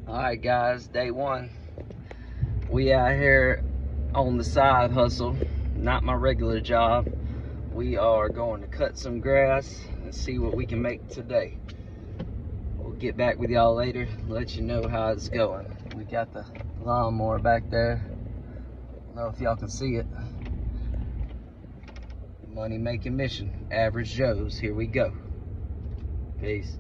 Alright guys, day one. We out here on the side hustle, not my regular job. We are going to cut some grass and see what we can make today. We'll get back with y'all later, let you know how it's going. We got the lawnmower back there. I don't know if y'all can see it. Money making mission, Average Joe's, here we go. Peace.